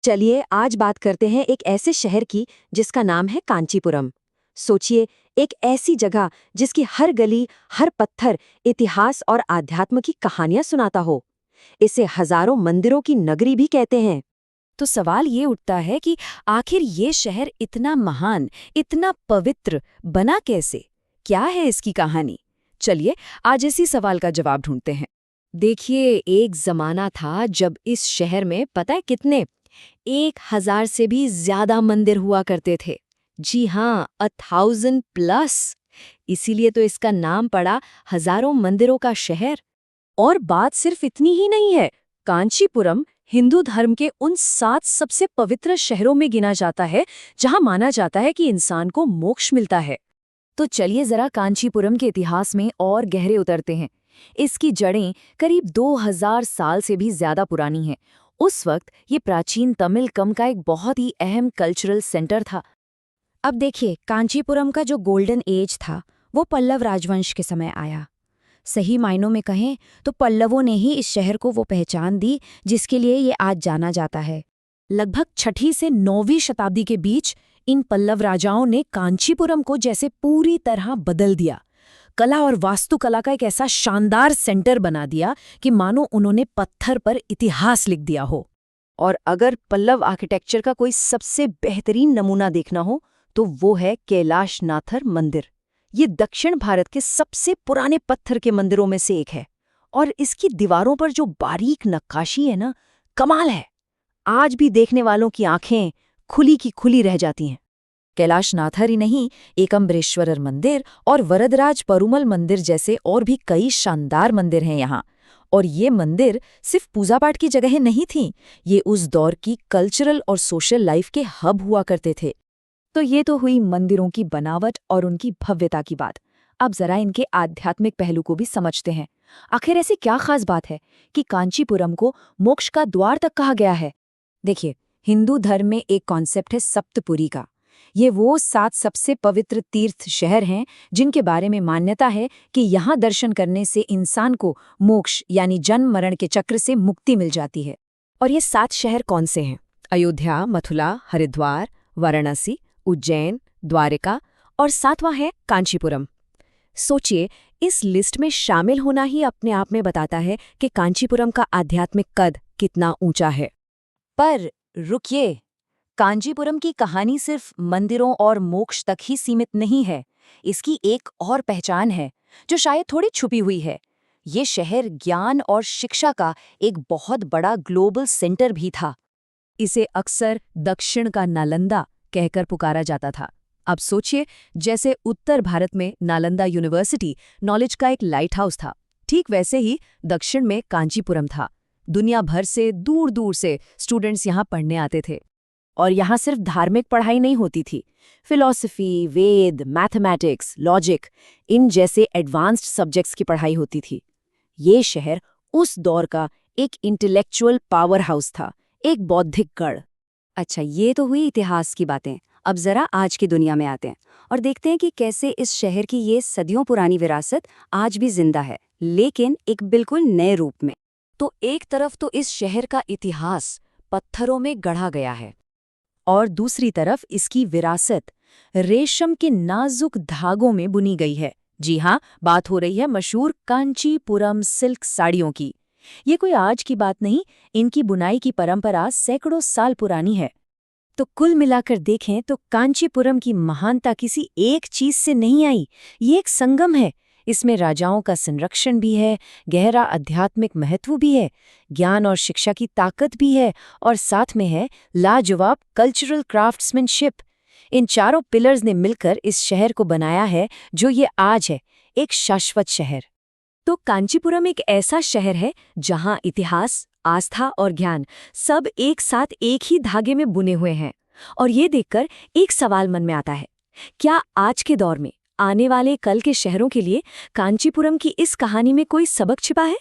चलिए आज बात करते हैं एक ऐसे शहर की जिसका नाम है कांचीपुरम। सोचिए, एक ऐसी जगह जिसकी हर गली, हर पत्थर इतिहास और आध्यात्म की कहानियां सुनाता हो। इसे हजारों मंदिरों की नगरी भी कहते हैं। तो सवाल ये उठता है कि आखिर ये शहर इतना महान, इतना पवित्र बना कैसे? क्या है इसकी कहानी? चलिए आज इसी सवाल का जवाब ढूंढते हैं। देखिए, एक जमाना था जब इस शहर में पता है कितने 1000 से भी ज्यादा मंदिर हुआ करते थे। जी हाँ, 1000+। इसीलिए तो इसका नाम पड़ा हजारों मंदिरों का शहर। और बात सिर्फ इतनी ही नहीं है। कांचीपुरम हिंदू धर्म के उन 7 सबसे पवित्र शहरों में गिना जाता है जहां माना जाता है कि इंसान को मोक्ष मिलता है। तो चलिए जरा कांचीपुरम के इतिहास में और गहरे उतरते हैं। इसकी जड़ें करीब 2000 साल से भी ज्यादा पुरानी हैं। उस वक्त ये प्राचीन तमिल कम का एक बहुत ही अहम कल्चरल सेंटर था। अब देखिए, कांचीपुरम का जो गोल्डन एज था वो पल्लव राजवंश के समय आया। सही मायनों में कहें तो पल्लवों ने ही इस शहर को वो पहचान दी जिसके लिए ये आज जाना जाता है। लगभग 6वीं से 9वीं शताब्दी के बीच इन पल्लव राजाओं ने कांचीपुरम को जैसे पूरी तरह बदल दिया। कला और वास्तुकला का एक ऐसा शानदार सेंटर बना दिया कि मानो उन्होंने पत्थर पर इतिहास लिख दिया हो। और अगर पल्लव आर्किटेक्चर का कोई सबसे बेहतरीन नमूना देखना हो तो वो है कैलाश नाथर मंदिर। ये दक्षिण भारत के सबसे पुराने पत्थर के मंदिरों में से एक है। और इसकी दीवारों पर जो बारीक नक्काशी है ना, कमाल है। आज भी देखने वालों की आंखें खुली की खुली रह जाती हैं। कैलाशनाथर ही नहीं, एकम्बरेश्वरर मंदिर और वरदराज परुमल मंदिर जैसे और भी कई शानदार मंदिर हैं यहाँ। और ये मंदिर सिर्फ पूजा पाठ की जगह नहीं थीं, ये उस दौर की कल्चरल और सोशल लाइफ के हब हुआ करते थे। तो ये तो हुई मंदिरों की बनावट और उनकी भव्यता की बात। अब जरा इनके आध्यात्मिक पहलू को भी समझते हैं। आखिर ऐसी क्या खास बात है कि कांचीपुरम को मोक्ष का द्वार तक कहा गया है? देखिए, हिंदू धर्म में एक कॉन्सेप्ट है सप्तपुरी का। ये वो 7 सबसे पवित्र तीर्थ शहर हैं जिनके बारे में मान्यता है कि यहाँ दर्शन करने से इंसान को मोक्ष यानी जन्म मरण के चक्र से मुक्ति मिल जाती है। और ये 7 शहर कौन से हैं? अयोध्या, मथुरा, हरिद्वार, वाराणसी, उज्जैन, द्वारिका और 7वां है कांचीपुरम। सोचिए, इस लिस्ट में शामिल होना ही अपने आप में बताता है कि कांचीपुरम का आध्यात्मिक कद कितना ऊंचा है। पर रुकिए, कांचीपुरम की कहानी सिर्फ मंदिरों और मोक्ष तक ही सीमित नहीं है। इसकी एक और पहचान है जो शायद थोड़ी छुपी हुई है। ये शहर ज्ञान और शिक्षा का एक बहुत बड़ा ग्लोबल सेंटर भी था। इसे अक्सर दक्षिण का नालंदा कहकर पुकारा जाता था। अब सोचिए, जैसे उत्तर भारत में नालंदा यूनिवर्सिटी नॉलेज का एक लाइट हाउस था, ठीक वैसे ही दक्षिण में कांचीपुरम था। दुनिया भर से दूर दूर से स्टूडेंट्स यहाँ पढ़ने आते थे। और यहाँ सिर्फ धार्मिक पढ़ाई नहीं होती थी, फिलॉसफी, वेद, मैथमेटिक्स, लॉजिक, इन जैसे एडवांस्ड सब्जेक्ट्स की पढ़ाई होती थी। ये शहर उस दौर का एक इंटेलेक्चुअल पावर हाउस था, एक बौद्धिक गढ़। अच्छा, ये तो हुई इतिहास की बातें। अब जरा आज की दुनिया में आते हैं और देखते हैं कि कैसे इस शहर की ये सदियों पुरानी विरासत आज भी जिंदा है, लेकिन एक बिल्कुल नए रूप में। तो एक तरफ तो इस शहर का इतिहास पत्थरों में गढ़ा गया है और दूसरी तरफ इसकी विरासत रेशम के नाजुक धागों में बुनी गई है। जी हाँ, बात हो रही है मशहूर कांचीपुरम सिल्क साड़ियों की। ये कोई आज की बात नहीं, इनकी बुनाई की परंपरा सैकड़ों साल पुरानी है। तो कुल मिलाकर देखें तो कांचीपुरम की महानता किसी एक चीज से नहीं आई। ये एक संगम है। इसमें राजाओं का संरक्षण भी है, गहरा आध्यात्मिक महत्व भी है, ज्ञान और शिक्षा की ताकत भी है, और साथ में है लाजवाब कल्चरल क्राफ्ट्समैनशिप। इन चारों पिलर्स ने मिलकर इस शहर को बनाया है जो ये आज है, एक शाश्वत शहर। तो कांचीपुरम एक ऐसा शहर है जहां इतिहास, आस्था और ज्ञान सब एक साथ एक ही धागे में बुने हुए हैं। और ये देखकर एक सवाल मन में आता है, क्या आज के दौर में आने वाले कल के शहरों के लिए कांचीपुरम की इस कहानी में कोई सबक छिपा है?